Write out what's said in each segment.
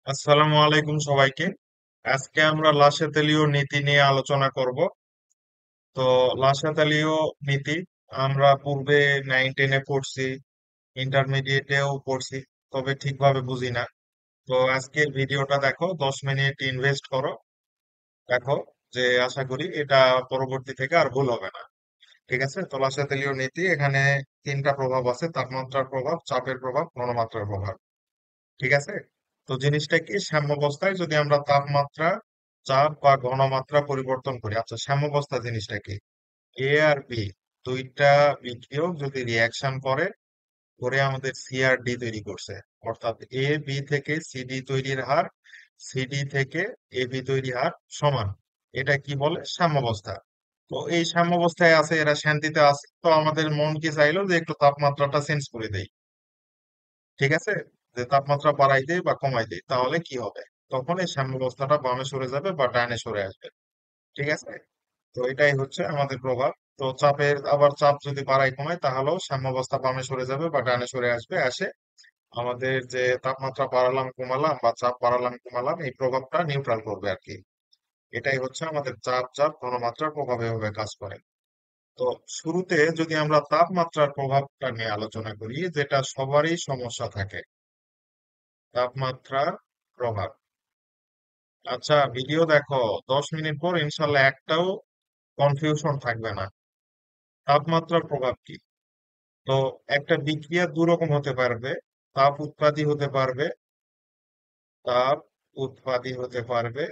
আসসালামু আলাইকুম সবাইকে। আজকে আমরা লাসাতেলীয় নীতি নিয়ে আলোচনা করব। তো লাসাতেলীয় নীতি আমরা পূর্বে 9-10-এ পড়ছি, ইন্টারমিডিয়েটেও পড়ছি, তবে ঠিকভাবে বুঝি না। তো আজকের ভিডিওটা দেখো, 10 মিনিট ইনভেস্ট করো, দেখো যে আশা করি এটা পরবর্তী থেকে আর ভুল হবে না। ঠিক আছে? তো লাসাতেলীয় নীতি এখানে তিনটা প্রভাব আছে: তাপমাত্রার প্রভাব, চাপের প্রভাব, ঘনমাত্রার প্রভাব। ঠিক আছে? তো জিনিসটা কি, সাম্যাবস্থায় যদি আমরা তাপমাত্রা, চাপ বা ঘনমাত্রা পরিবর্তন করি। আচ্ছা, সাম্যাবস্থা জিনিসটা কি? এ আর বি দুইটা বিক্রিয়ক যদি রিয়াকশন করে করে আমাদের সি আর ডি তৈরি করছে, অর্থাৎ এ বি থেকে সিডি তৈরির হার, সিডি থেকে এ বি তৈরি হার সমান। এটা কি বলে? সাম্যাবস্থা। তো এই সাম্যাবস্থায় আছে, এরা শান্তিতে আছে, তো আমাদের মন কি চাইলো যে একটু তাপমাত্রাটা চেঞ্জ করে দেই। ঠিক আছে, যে তাপমাত্রা বাড়াই দেই বা কমাই দেই, তাহলে কি হবে? তখন এই সাম্যাবস্থাটা বামে সরে যাবে বা ডানে সরে আসবে। ঠিক আছে, তো এটাই হচ্ছে আমাদের প্রভাব। তো চাপের, আবার চাপ যদি বাড়াই কমাই, তাহলেও সাম্যাবস্থা বামে সরে যাবে বা ডানে সরে আসবে। আসে আমাদের যে তাপমাত্রা বাড়ালাম কমালাম বা চাপ বাড়ালাম কমালাম, এই প্রভাবটা নিউট্রাল করবে আর কি। এটাই হচ্ছে আমাদের চাপ, ঘনমাত্রার প্রভাব এভাবে কাজ করে। তো শুরুতে যদি আমরা তাপমাত্রার প্রভাবটা নিয়ে আলোচনা করি, যেটা সবারই সমস্যা থাকে, তাপমাত্রার প্রভাব। আচ্ছা, ভিডিও দেখো, 10 মিনিট পর ইনশাল্লাহ একটাও কনফিউশন থাকবে না। তাপমাত্রার প্রভাব কি? তো একটা বিক্রিয়া দুরকম হতে পারবে। তাপ উৎপাদী হতে পারবে, তাপ উৎপাদী হতে পারবে।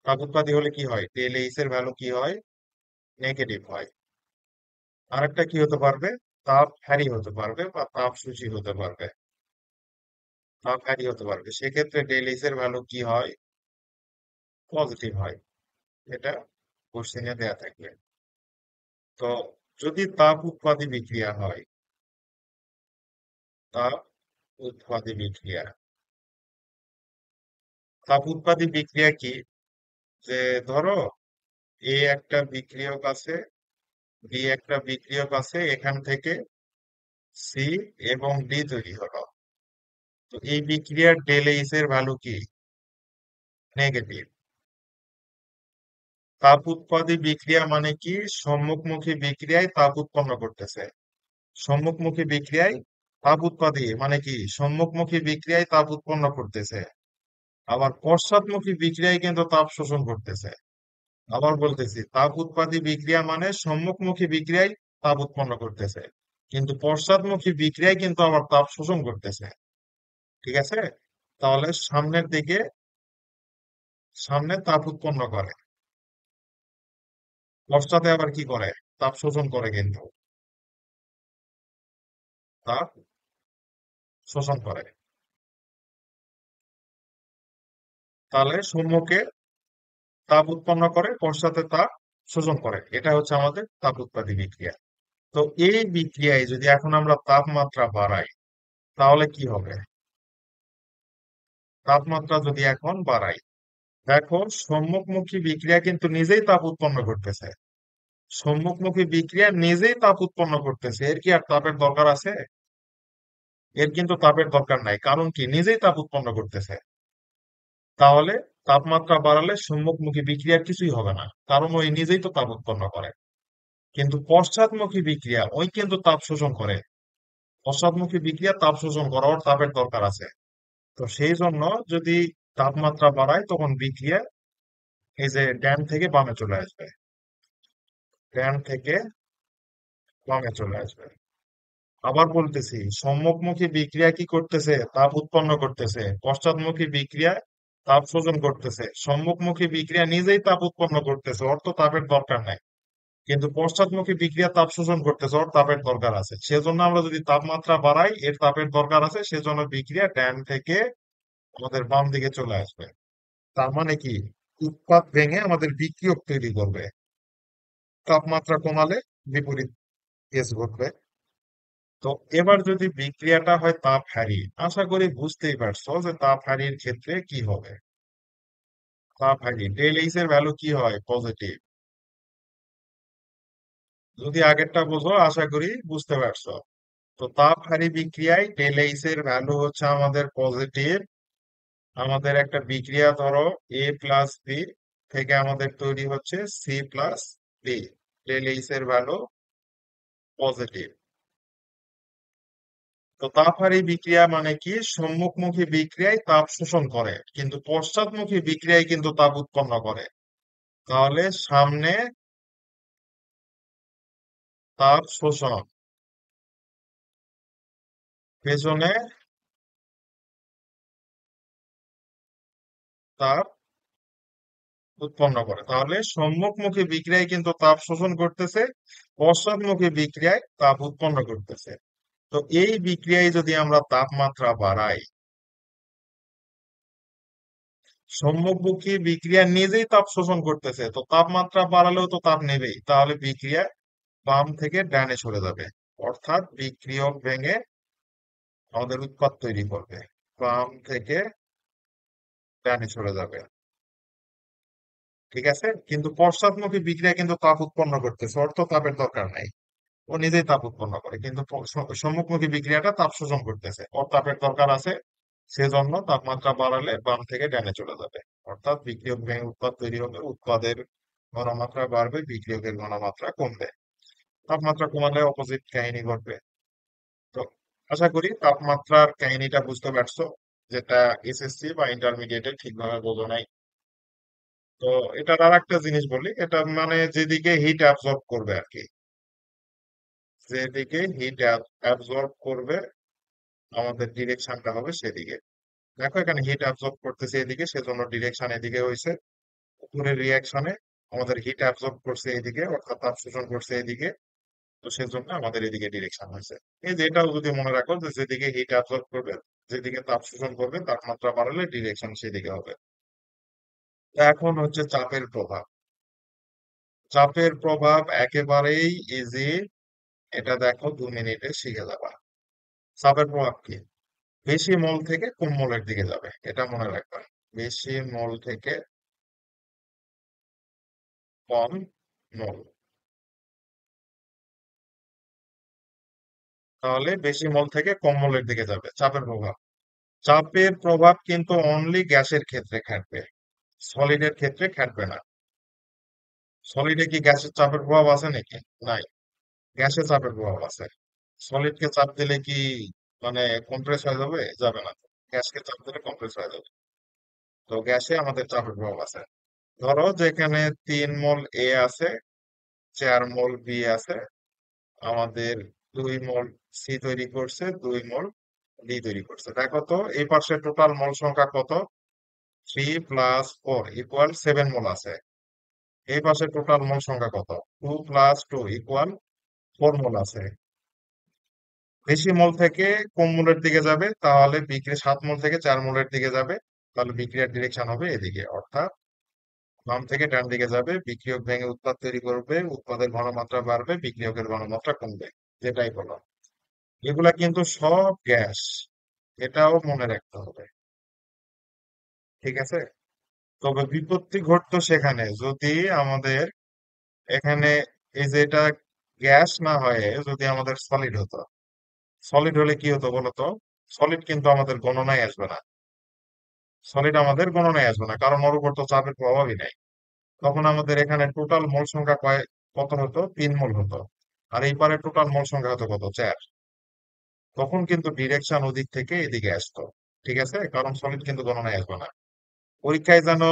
তাপ উৎপাদী হলে কি হয়? ডেল এইচ এর ভ্যালু কি হয়? নেগেটিভ হয়। আরেকটা কি হতে পারবে? তাপ হ্যারি হতে পারবে বা তাপ সূচী হতে পারবে। তাপ হ্যারি হতে পারবে, সেক্ষেত্রে ডেল এইচ এর ভ্যালু কি হয়? পজিটিভ হয়। এটা কোশ্চেনে দেয়া থাকবে। তো যদি তাপ উৎপাদী বিক্রিয়া হয়, তাপ উৎপাদী বিক্রিয়া, তাপ উৎপাদী বিক্রিয়া কি? যে ধরো এ একটা বিক্রিয়ক আছে, বি একটা বিক্রিয়ক আছে, এখান থেকে সি এবং ডি তৈরি হলো। তো এই বিক্রিয়ার ডেল এইচ এর ভ্যালু কি? নেগেটিভ। তাপ উৎপাদী বিক্রিয়া মানে কি? সম্মুখমুখী বিক্রিয়ায় তাপ উৎপন্ন করতেছে। সম্মুখমুখী বিক্রিয়ায় তাপ উৎপাদী মানে কি? সম্মুখমুখী বিক্রিয়ায় তাপ উৎপন্ন করতেছে। আবার পশ্চাৎমুখী বিক্রিয়ায় কিন্তু তাপ শোষণ করতেছে। আবার বলতেছি, তাপ উৎপাদী বিক্রিয়া মানে সম্মুখমুখী বিক্রিয়ায় তাপ উৎপন্ন করতেছে, কিন্তু পশ্চাৎমুখী বিক্রিয়ায় কিন্তু আবার তাপ শোষণ করতেছে। ঠিক আছে? তাহলে সামনের দিকে, সামনে তাপ উৎপন্ন করে, পশ্চাতে আবার কি করে? তাপ শোষণ করে, কিন্তু তাপ শোষণ করে। তাহলে সম্মুখে তাপ উৎপন্ন করে, পশ্চাতে তাপ শোষণ করে। এটা হচ্ছে আমাদের তাপ উৎপাদী বিক্রিয়া। তো এই বিক্রিয়ায় যদি এখন আমরা তাপমাত্রা বাড়াই, তাহলে কি হবে? তাপমাত্রা যদি এখন বাড়াই, দেখো সম্মুখমুখী বিক্রিয়া কিন্তু নিজেই তাপ উৎপন্ন করতেছে। সম্মুখমুখী বিক্রিয়া নিজেই তাপ উৎপন্ন করতেছে, এর কি আর তাপের দরকার আছে? এর কিন্তু তাপের দরকার নাই, কারণ কি? নিজেই তাপ উৎপন্ন করতেছে। তাহলে তাপমাত্রা বাড়ালে সম্মুখমুখী বিক্রিয়ার কিছুই হবে না, কারণ ওই নিজেই তো তাপ উৎপন্ন করে। কিন্তু পশ্চাৎমুখী বিক্রিয়া ওই কিন্তু তাপ শোষণ করে। পশ্চাৎমুখী বিক্রিয়া তাপ শোষণ করা, ওর তাপের দরকার আছে। তো সেই জন্য যদি তাপমাত্রা বাড়ায়, তখন বিক্রিয়া এই যে ড্যান থেকে বামে চলে আসবে, ড্যান থেকে বামে চলে আসবে। আবার বলতেছি, সম্মুখমুখী বিক্রিয়া কি করতেছে? তাপ উৎপন্ন করতেছে। পশ্চাৎমুখী বিক্রিয়া তাপ শোষণ করতেছে। সম্মুখমুখী বিক্রিয়া নিজেই তাপ উৎপন্ন করতেছে, ওর তো তাপের দরকার নাই। কিন্তু পশ্চাৎমুখী বিক্রিয়া তাপ শোষণ করতেছে, ওর তাপের দরকার আছে। সেজন্য আমরা যদি তাপমাত্রা বাড়াই, এর তাপের দরকার আছে, সেজন্য বিক্রিয়া ডান থেকে আমাদের বাম দিকে চলে আসবে। তার মানে কি? উৎপাদ ভেঙে আমাদের বিক্রিয়ক তৈরি করবে। তাপমাত্রা কমালে বিপরীত কেস ঘটবে। তো এবার যদি বিক্রিয়াটা হয় তাপ হ্যারি, আশা করি বুঝতেই পারছো যে তাপ হ্যারির ক্ষেত্রে কি হবে। তাপ হ্যারি ডেল এইচ এর ভ্যালু কি হয়? পজিটিভ। যদি আগেরটা বোঝো, আশা করি বুঝতে পারছো। তো তাপ হ্যারি বিক্রিয়ায় ডেল এইচ এর ভ্যালু হচ্ছে আমাদের পজিটিভ। আমাদের একটা বিক্রিয়া ধরো A+B থেকে আমাদের তৈরি হচ্ছে C+D। ডেল এইচ এর ভ্যালু পজিটিভ। তো তাপহারী বিক্রিয়া মানে কি, সম্মুখমুখী বিক্রিয়ায় তাপ শোষণ করে কিন্তু পশ্চাৎমুখী বিক্রিয়ায় কিন্তু তাপ উৎপন্ন করে। তাহলে সামনে তাপ শোষণ, পেছনে তাপ উৎপন্ন করে। তাহলে সম্মুখমুখী বিক্রিয়ায় কিন্তু তাপ শোষণ করতেছে, পশ্চাৎমুখী বিক্রিয়ায় তাপ উৎপন্ন করতেছে। তো এই বিক্রিয়ায় যদি আমরা তাপমাত্রা বাড়াই, সম্মুখমুখী বিক্রিয়া নিজেই তাপ শোষণ করতেছে, তো তাপমাত্রা বাড়ালেও তো তাপ নেবেই, তাহলে বিক্রিয়া বাম থেকে ডানে সরে যাবে। অর্থাৎ বিক্রিয়ক ভেঙে আমাদের উৎপাদ তৈরি করবে, বাম থেকে ডানে সরে যাবে। ঠিক আছে, কিন্তু পশ্চাৎমুখী বিক্রিয়া কিন্তু তাপ উৎপন্ন করতেছে, অর্থ তাপের দরকার নাই, ও নিজেই তাপ উৎপন্ন করে। কিন্তু সম্মুখমুখী বিক্রিয়াটা তাপ শোষণ করতেছে, ওর তাপের দরকার আছে, সেজন্য তাপমাত্রা বাড়ালে বাম থেকে ডানে চলে যাবে। অর্থাৎ বিক্রিয়ক ভেঙে উৎপাদ তৈরি হবে, উৎপাদের ঘনমাত্রা বাড়বে, বিক্রিয়কের ঘনমাত্রা কমবে। তাপমাত্রা কমালে অপোজিট কাহিনী ঘটবে। তো আশা করি তাপমাত্রার কাহিনীটা বুঝতে পারছো, যেটা এসএসসি বা ইন্টারমিডিয়েটে ঠিকভাবে বোঝো নাই। তো এটার আর একটা জিনিস বলি, এটা মানে যেদিকে হিট অ্যাবজর্ব করবে আর কি, যেদিকে হিট অ্যাবজর্ব করবে আমাদের ডিরেকশনটা হবে সেদিকে। দেখো এখানে হিট অ্যাবজর্ব করতেছে এদিকে, সেজন্য ডিরেকশন এদিকে হয়েছে। উপরের রিয়াকশনে আমাদের হিট অ্যাবজর্ব করছে এদিকে, অর্থাৎ তাপ শোষণ করছে এদিকে, তো সেজন্য আমাদের এদিকে ডিরেকশন হয়েছে। এই যে এটাও যদি মনে রাখো যে যেদিকে হিট অ্যাবজর্ব করবে, যেদিকে তাপ শোষণ করবে, তাপমাত্রা বাড়ালে ডিরেকশন সেদিকে হবে। তো এখন হচ্ছে চাপের প্রভাব। চাপের প্রভাব একেবারেই ইজি, এটা দেখো 2 মিনিটে শিখে যাবা। চাপের প্রভাব কি, বেশি মোল থেকে কম মোলের দিকে যাবে, এটা মনে রাখবা। বেশি মোল থেকে কম মোল, তাহলে বেশি মোল থেকে কম মোলের দিকে যাবে চাপের প্রভাব। চাপের প্রভাব কিন্তু অনলি গ্যাসের ক্ষেত্রে খাটবে, সলিডের ক্ষেত্রে খাটবে না। সলিডে কি গ্যাসের চাপের প্রভাব আছে নাকি? নাই। গ্যাসে চাপের প্রভাব আছে। সলিডকে চাপ দিলে কি মানে কম্প্রেস হয়ে যাবে? যাবে না। গ্যাসকে চাপ দিলে কম্প্রেস হয়ে যাবে। তো গ্যাসে আমাদের চাপের প্রভাব আছে। ধরো যেখানে 3 মোল এ আছে, 4 মোল বি আছে, আমাদের 2 মোল সি তৈরি করছে, 2 মোল ডি তৈরি করছে। দেখো তো এই পাশে টোটাল মোল সংখ্যা কত? 3+4 = 7 মোল আছে। এই পাশে টোটাল মোল সংখ্যা কত? 2+2 = 4 মোল আছে। বেশি মোল থেকে কম মোলের দিকে যাবে, তাহলে বিক্রিয়া 7 মোল থেকে 4 মোলের দিকে যাবে, তাহলে বিক্রিয়ার ডিরেকশন হবে এদিকে, অর্থাৎ বাম থেকে ডান দিকে যাবে। বিক্রিয়ক ভেঙে উৎপাদ তৈরি করবে, উৎপাদের ঘনমাত্রা বাড়বে, বিক্রিয়কের ঘনমাত্রা কমবে। যেটাই বলো, এগুলা কিন্তু সব গ্যাস, এটাও মনে রাখতে হবে। ঠিক আছে, তবে বিপত্তি ঘটতো সেখানে যদি আমাদের এখানে এই যে এটা গ্যাস না হয়ে যদি আমাদের সলিড হতো। সলিড হলে কি হতো বলতো? সলিড কিন্তু আমাদের গণনায় আসবে না। সলিড আমাদের গণনায় আসবে না, কারণ ওর উপর তো চাপের প্রভাবই নাই। তখন আমাদের এখানে টোটাল মোল সংখ্যা কত হতো? 3 মোল হতো। আর এই পারে টোটাল মোল সংখ্যা হতো কত? 4। তখন কিন্তু ডিরেকশন ওদিক থেকে এদিকে আসতো। ঠিক আছে, কারণ সলিড কিন্তু গণনায় আসবে না। পরীক্ষায় যেন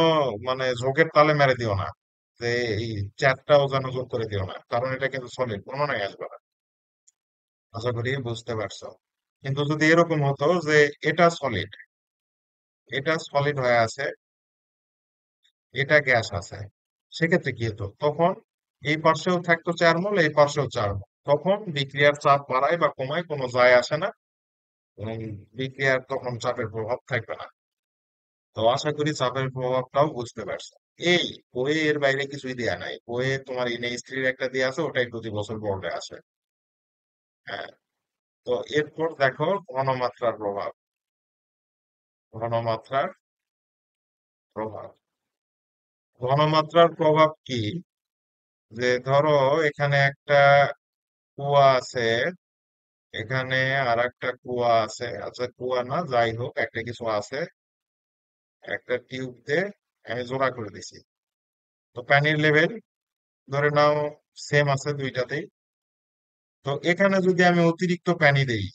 মানে যোগের তালে মেরে দিও না যে এই 4টাও যেন যোগ করে দিও না, কারণ এটা কিন্তু সলিড, গণনায় আসবে না। আশা করি বুঝতে পারছো। কিন্তু যদি এরকম হতো যে এটা সলিড, এটা সলিড হয়ে আছে, এটা গ্যাস আছে, সেক্ষেত্রে কি হতো? তখন এই পাশেও থাকতো 4 মোল, এই পাশেও 4 মোল, তখন বিক্রিয়ার চাপ বাড়ায় বা কমায় কোনো যায় আসে না, এবং বিক্রিয়ার তখন চাপের প্রভাব থাকবে না। তো আশা করি চাপের প্রভাবটাও বুঝতে পারছো। এই বইয়ে এর বাইরে কিছুই দেয়া নাই, বইয়ে তোমার ইনে স্ত্রীর একটা দিয়ে আছে, ওটাই প্রতি বছর বোর্ডে আসে। হ্যাঁ। তো এরপর দেখো ঘনমাত্রার প্রভাব। ঘনমাত্রার প্রভাব, ঘনমাত্রার প্রভাব কি, যে ধরো এখানে একটা কুয়া আছে, এখানে আর একটা কুয়া আছে, আচ্ছা কুয়া না যাই হোক একটা কিছু আছে, একটা টিউব দিয়ে আমি জোড়া করে দিছি। তো পানির লেভেল ধরে নাও সেম আছে দুইটাতেই। তো এখানে যদি আমি অতিরিক্ত পানি দেই,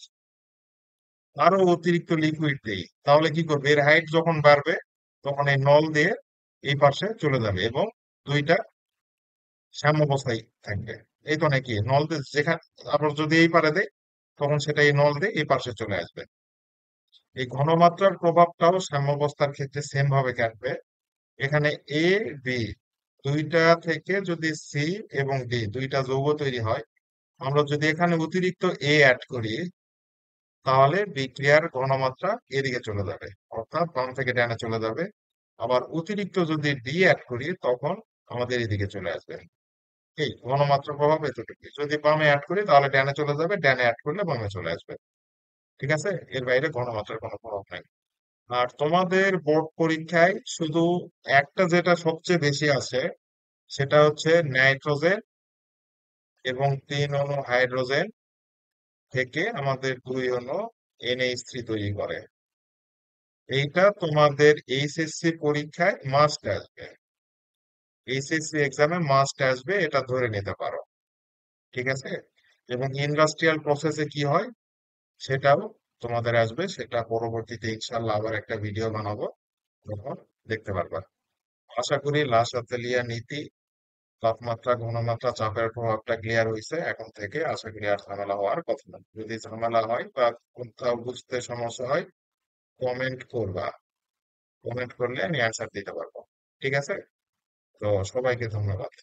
আরো অতিরিক্ত লিকুইড দেই, তাহলে কি করবে, এর হাইট যখন বাড়বে তখন এই নল দিয়ে এই পাশে চলে যাবে এবং দুইটা সাম্যাবস্থায় থাকবে। এই তো নাকি নল দিয়ে যেখানে, আবার যদি এই পারে দেয় তখন সেটা এই নল দিয়ে এই পাশে চলে আসবে। এই ঘনমাত্রার প্রভাবটাও সাম্যাবস্থার ক্ষেত্রে সেম ভাবে কাটবে। এখানে এ বি দুইটা থেকে যদি সি এবং ডি দুইটা যৌগ তৈরি হয়, আমরা যদি এখানে অতিরিক্ত এ অ্যাড করি, তাহলে বিক্রিয়ার ঘনমাত্রা এদিকে চলে যাবে, অর্থাৎ বাম থেকে ডানে চলে যাবে। আবার অতিরিক্ত যদি ডি অ্যাড করি তখন আমাদের এদিকে চলে আসবে। এই ঘনমাত্রা প্রভাব এতটুকু, যদি বামে অ্যাড করি তাহলে ডানে চলে যাবে, ডানে অ্যাড করলে বামে চলে আসবে। ঠিক আছে, এর বাইরে ঘনমাত্রার কোনো প্রভাব নাই। আর তোমাদের বোর্ড পরীক্ষায় শুধু একটা যেটা সবচেয়ে বেশি আছে, সেটা হচ্ছে নাইট্রোজেন এবং 3 অণু হাইড্রোজেন থেকে আমাদের 2 অণু NH3 তৈরি করে। এইটা তোমাদের এইচএসসি পরীক্ষায় মাস্ট আসবে, এইচএসসি এক্সামে মাস্ট আসবে, এটা ধরে নিতে পারো। ঠিক আছে, এবং ইন্ডাস্ট্রিয়াল প্রসেসে কি হয় সেটাও তোমাদের আসবে, সেটা পরবর্তীতে ইনশাল্লাহ আবার একটা ভিডিও বানাবো, তখন দেখতে পারবা। আশা করি লাশ-আতেলিয়া নীতি, তাপমাত্রা, ঘনমাত্রা, চাপের প্রভাবটা ক্লিয়ার হয়েছে। এখন থেকে আশা করি আর ঝামেলা হওয়ার কথা না। যদি ঝামেলা হয় বা কোথাও বুঝতে সমস্যা হয়, কমেন্ট করবা। কমেন্ট করলে আমি অ্যান্সার দিতে পারবো। ঠিক আছে, তো সবাইকে ধন্যবাদ।